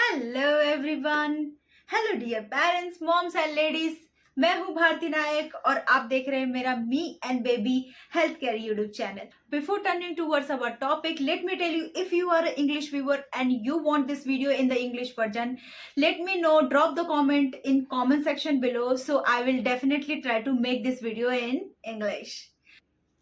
Hello everyone. Hello dear parents, moms and ladies. मैं हूं भारती नायक और आप देख रहे हैं मेरा me and baby health care YouTube channel. Before turning towards our topic, let me tell you, if you are an English viewer and you want this video in the English version, let me know, drop the comment in comment section below, so I will definitely try to make this video in English.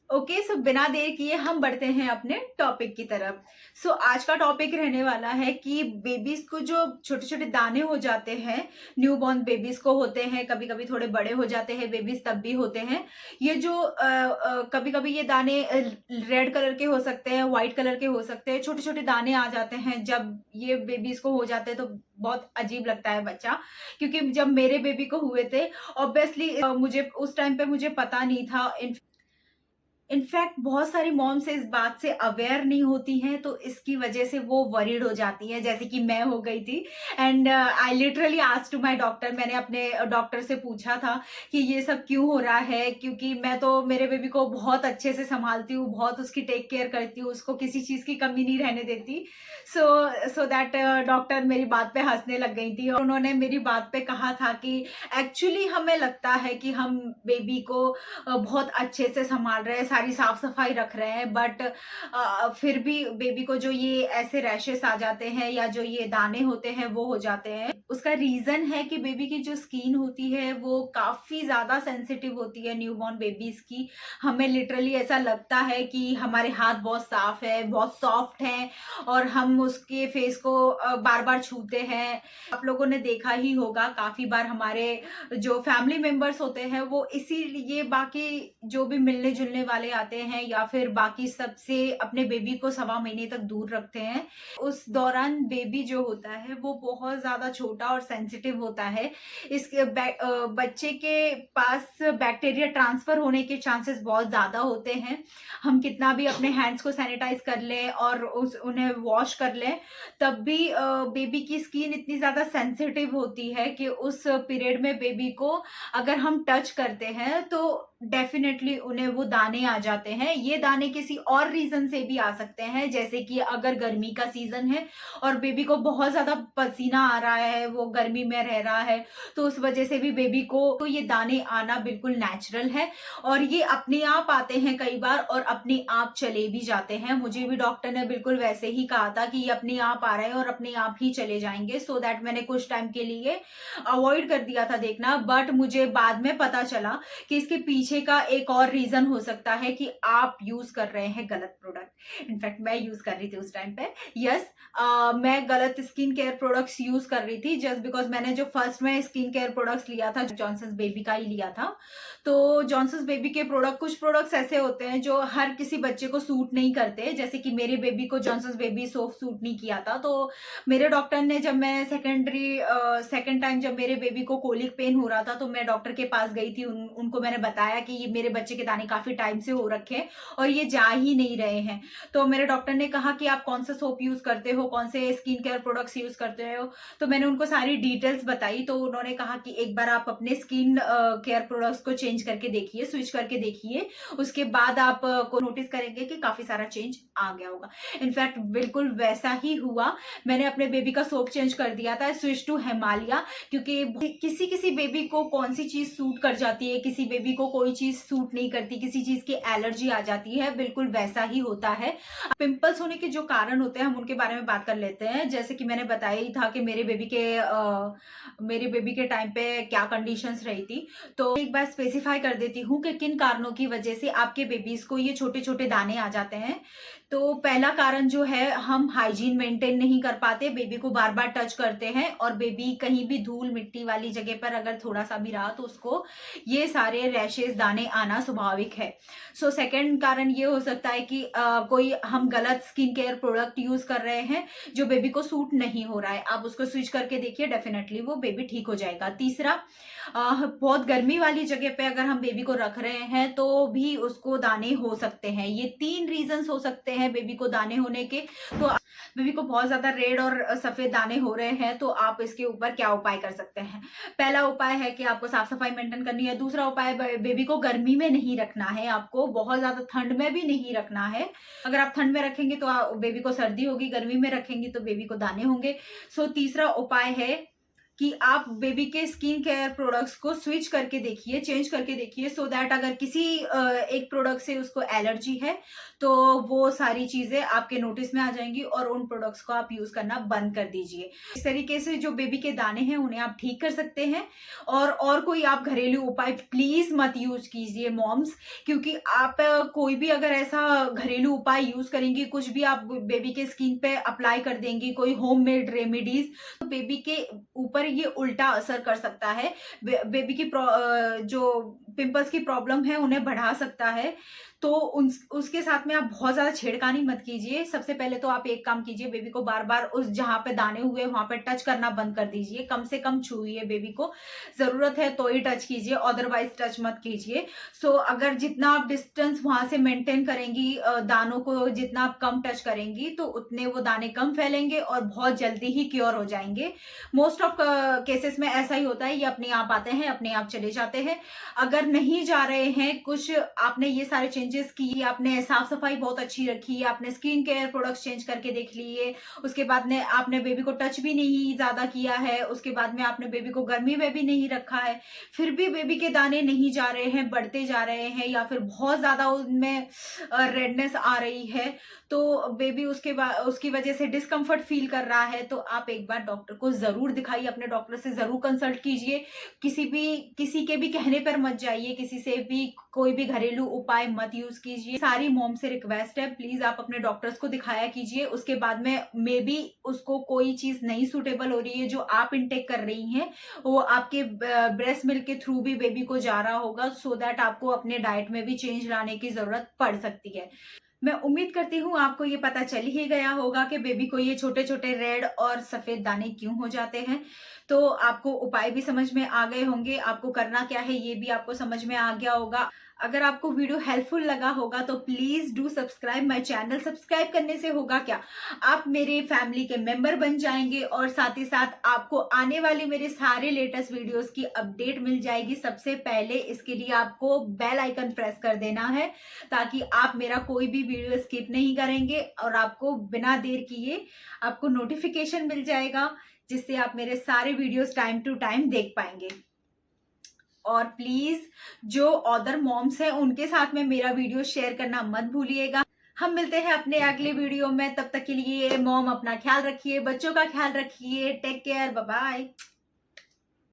Okay so बिना देर किए हम बढ़ते हैं अपने topic की तरफ। सो आज का टॉपिक रहने वाला है कि बेबीज को जो छोटे छोटे दाने हो जाते हैं, न्यूबॉर्न बेबीज को होते हैं, कभी कभी थोड़े बड़े हो जाते हैं बेबीज तब भी होते हैं। ये जो कभी कभी ये दाने रेड कलर के हो सकते हैं, व्हाइट कलर के हो सकते हैं, छोटे छोटे दाने आ जाते हैं। जब ये बेबीज को हो जाते हैं तो बहुत अजीब लगता है बच्चा, क्योंकि जब मेरे बेबी को हुए थे ऑब्वियसली मुझे उस टाइम पे मुझे पता नहीं था। इनफैक्ट बहुत सारी मॉम्स इस बात से अवेयर नहीं होती हैं, तो इसकी वजह से वो वरीड हो जाती हैं, जैसे कि मैं हो गई थी। And I literally asked to my doctor, मैंने अपने डॉक्टर से पूछा था कि ये सब क्यों हो रहा है, क्योंकि मैं तो मेरे बेबी को बहुत अच्छे से संभालती हूँ, बहुत उसकी टेक केयर करती हूँ, उसको किसी चीज़ की कमी नहीं रहने देती। सो दैट डॉक्टर मेरी बात पे हंसने लग गई थी और उन्होंने मेरी बात पे कहा था कि एक्चुअली हमें लगता है कि हम बेबी को बहुत अच्छे से संभाल रहे हैं, सारी साफ सफाई रख रहे हैं, बट फिर भी बेबी को जो ये ऐसे रैशेस आ जाते हैं या जो ये दाने होते हैं वो हो जाते हैं। उसका रीजन है कि बेबी की जो स्किन होती है वो काफी ज्यादा सेंसिटिव होती है न्यूबॉर्न बेबीज की। हमें लिटरली ऐसा लगता है कि हमारे हाथ बहुत साफ है, बहुत सॉफ्ट है, और हम उसके फेस को बार बार छूते हैं। आप लोगों ने देखा ही होगा काफी बार हमारे जो फैमिली मेंबर्स होते हैं वो इसीलिए बाकी जो भी मिलने जुलने वाले आते हैं या फिर बाकी सबसे अपने बेबी को 1.25 महीने तक दूर रखते हैं। उस दौरान बेबी जो होता है वो बहुत ज्यादा छोटा और सेंसिटिव होता है। इसके बच्चे के पास बैक्टीरिया ट्रांसफर होने के चांसेस बहुत ज्यादा होते हैं। हम कितना भी अपने हैंड्स को सैनिटाइज कर लें और उन्हें वॉश कर लें, तब भी बेबी की स्किन इतनी ज्यादा सेंसिटिव होती है कि उस पीरियड में बेबी को अगर हम टच करते हैं तो डेफिनेटली उन्हें वो दाने आ जाते हैं। ये दाने किसी और रीजन से भी आ सकते हैं, जैसे कि अगर गर्मी का सीजन है और बेबी को बहुत ज्यादा पसीना आ रहा है, वो गर्मी में रह रहा है, तो उस वजह से भी बेबी को तो ये दाने आना बिल्कुल नेचुरल है। और ये अपने आप आते हैं कई बार और अपने आप चले भी जाते हैं। मुझे भी डॉक्टर ने बिल्कुल वैसे ही कहा था कि ये अपने आप आ रहे हैं और अपने आप ही चले जाएंगे, सो दैट मैंने कुछ टाइम के लिए अवॉइड कर दिया था देखना। बट मुझे बाद में पता चला कि इसके पीछे का एक और रीजन हो सकता है कि आप यूज कर रहे हैं गलत प्रोडक्ट। इनफैक्ट मैं यूज कर रही थी उस टाइम पे, यस, मैं गलत स्किन केयर प्रोडक्ट्स यूज कर रही थी, जस्ट बिकॉज मैंने जो फर्स्ट में स्किन केयर प्रोडक्ट्स लिया था जॉनसन्स बेबी का ही लिया था। तो जॉनसन्स बेबी के प्रोडक्ट, कुछ प्रोडक्ट्स ऐसे होते हैं जो हर किसी बच्चे को सूट नहीं करते, जैसे कि मेरे बेबी को जॉनसन्स बेबी सोप सूट नहीं किया था। तो मेरे डॉक्टर ने, जब मैं सेकेंड टाइम जब मेरे बेबी को कोलिक पेन हो रहा था, तो मैं डॉक्टर के पास गई थी। उनको मैंने बताया कि ये मेरे बच्चे के दाने काफी टाइम से हो रखे हैं और ये जा ही नहीं रहे हैं। तो मेरे डॉक्टर ने कहा कि आप कौन सा सोप यूज करते हो, कौन से स्किन केयर प्रोडक्ट्स यूज करते हो। तो मैंने उनको सारी डिटेल्स बताई, तो उन्होंने कहा कि एक बार आप अपने स्किन केयर प्रोडक्ट्स को चेंज करके देखिए, स्विच करके देखिए, उसके बाद आप को नोटिस करेंगे कि काफी सारा चेंज आ गया होगा। इनफैक्ट बिल्कुल वैसा ही हुआ। मैंने अपने बेबी का सोप चेंज कर दिया था, स्विच टू हिमालया, क्योंकि किसी किसी बेबी को कौन सी चीज सूट कर जाती है, किसी बेबी को कोई चीज सूट नहीं करती, किसी चीज की एलर्जी आ जाती है, बिल्कुल वैसा ही होता है। पिंपल्स होने के जो कारण होते हैं हम उनके बारे में बात कर लेते हैं। जैसे कि मैंने बताया ही था कि मेरे बेबी के टाइम पे क्या कंडीशंस रही थी, तो एक बार स्पेसिफाई कर देती हूँ कि किन कारणों की वजह से आपके बेबीज को ये छोटे छोटे दाने आ जाते हैं। तो पहला कारण जो है, हम हाइजीन मेंटेन नहीं कर पाते, बेबी को बार बार टच करते हैं और बेबी कहीं भी धूल मिट्टी वाली जगह पर अगर थोड़ा सा भी रहा तो उसको ये सारे रैशेस दाने आना स्वाभाविक है। सो सेकंड कारण ये हो सकता है कि कोई हम गलत स्किन केयर प्रोडक्ट यूज कर रहे हैं जो बेबी को सूट नहीं हो रहा है। आप उसको स्विच करके देखिए, डेफिनेटली वो बेबी ठीक हो जाएगा। तीसरा, बहुत गर्मी वाली जगह पे अगर हम बेबी को रख रहे हैं तो भी उसको दाने हो सकते हैं। ये 3 रीजंस हो सकते हैं हैं बेबी को दाने होने के, तो बेबी को बहुत ज्यादा रेड और सफेद दाने हो रहे हैं, तो आप इसके ऊपर क्या उपाय कर सकते हैं। पहला उपाय है कि आपको साफ सफाई मेंटेन करनी है। दूसरा उपाय, बेबी को गर्मी में नहीं रखना है, आपको बहुत ज्यादा ठंड में भी नहीं रखना है। अगर आप ठंड में रखेंगे तो बेबी को सर्दी होगी, गर्मी में रखेंगे तो बेबी को दाने होंगे। सो तीसरा उपाय है कि आप बेबी के स्किन केयर प्रोडक्ट्स को स्विच करके देखिए, चेंज करके देखिए, सो दैट अगर किसी एक प्रोडक्ट से उसको एलर्जी है तो वो सारी चीजें आपके नोटिस में आ जाएंगी और उन प्रोडक्ट्स को आप यूज करना बंद कर दीजिए। इस तरीके से जो बेबी के दाने हैं उन्हें आप ठीक कर सकते हैं। और कोई आप घरेलू उपाय प्लीज मत यूज कीजिए मॉम्स, क्योंकि आप कोई भी अगर ऐसा घरेलू उपाय यूज करेंगी, कुछ भी आप बेबी के स्किन पे अप्लाई कर देंगी, कोई होममेड रेमेडीज, तो बेबी के ऊपर ये उल्टा असर कर सकता है। बेबी की जो पिंपल्स की प्रॉब्लम है उन्हें बढ़ा सकता है। तो उसके साथ में आप बहुत ज्यादा छेड़खानी मत कीजिए। सबसे पहले तो आप एक काम कीजिए, बेबी को बार बार उस जहां पे दाने हुए वहां पे टच करना बंद कर दीजिए, कम से कम छूइए बेबी को, जरूरत है तो ही टच कीजिए, अदरवाइज टच मत कीजिए। सो अगर जितना आप डिस्टेंस वहां से मेंटेन करेंगी, दानों को जितना आप कम टच करेंगी, तो उतने वो दाने कम फैलेंगे और बहुत जल्दी ही क्योर हो जाएंगे। मोस्ट ऑफ केसेस में ऐसा ही होता है, ये अपने आप आते हैं, अपने आप चले जाते हैं। अगर नहीं जा रहे हैं, कुछ आपने ये सारे चेंजेस किए, आपने साफ सफाई बहुत अच्छी रखी, आपने स्किन केयर प्रोडक्ट्स चेंज करके देख लिए, उसके बाद में आपने बेबी को टच भी नहीं ज्यादा किया है, उसके बाद में आपने बेबी को गर्मी में भी नहीं रखा है, फिर भी बेबी के दाने नहीं जा रहे हैं, बढ़ते जा रहे हैं, या फिर बहुत ज्यादा उनमें रेडनेस आ रही है, तो बेबी उसकी वजह से डिस्कम्फर्ट फील कर रहा है, तो आप एक बार डॉक्टर को जरूर दिखाइए, अपने डॉक्टर से जरूर कंसल्ट कीजिए। किसी के भी कहने पर मत जाइए, किसी से भी कोई भी घरेलू उपाय मत यूज कीजिए। सारी मॉम से रिक्वेस्ट है, प्लीज आप अपने डॉक्टर्स को दिखाया कीजिए। उसके बाद में मे बी उसको कोई चीज नहीं सूटेबल हो रही है जो आप इनटेक कर रही हैं, वो आपके ब्रेस्ट मिल्क के थ्रू भी बेबी को जा रहा होगा, सो दैट आपको अपने डाइट में भी चेंज लाने की जरूरत पड़ सकती है। मैं उम्मीद करती हूँ आपको ये पता चल ही गया होगा कि बेबी को ये छोटे छोटे रेड और सफेद दाने क्यों हो जाते हैं। तो आपको उपाय भी समझ में आ गए होंगे, आपको करना क्या है ये भी आपको समझ में आ गया होगा। अगर आपको वीडियो हेल्पफुल लगा होगा तो please do subscribe my channel. Subscribe करने से होगा क्या, आप मेरे फैमिली के मेंबर बन जाएंगे और साथ ही साथ आपको आने वाले मेरे सारे लेटेस्ट वीडियोस की अपडेट मिल जाएगी सबसे पहले। इसके लिए आपको बेल आइकन प्रेस कर देना है, ताकि आप मेरा कोई भी वीडियो स्किप नहीं करेंगे और आपको बिना देर किए आपको नोटिफिकेशन मिल जाएगा, जिससे आप मेरे सारे वीडियोस टाइम टू टाइम देख पाएंगे। और प्लीज जो अदर मॉम्स हैं उनके साथ में मेरा वीडियो शेयर करना मत भूलिएगा। हम मिलते हैं अपने अगले वीडियो में, तब तक के लिए मॉम अपना ख्याल रखिए, बच्चों का ख्याल रखिए, टेक केयर, बाय बाय।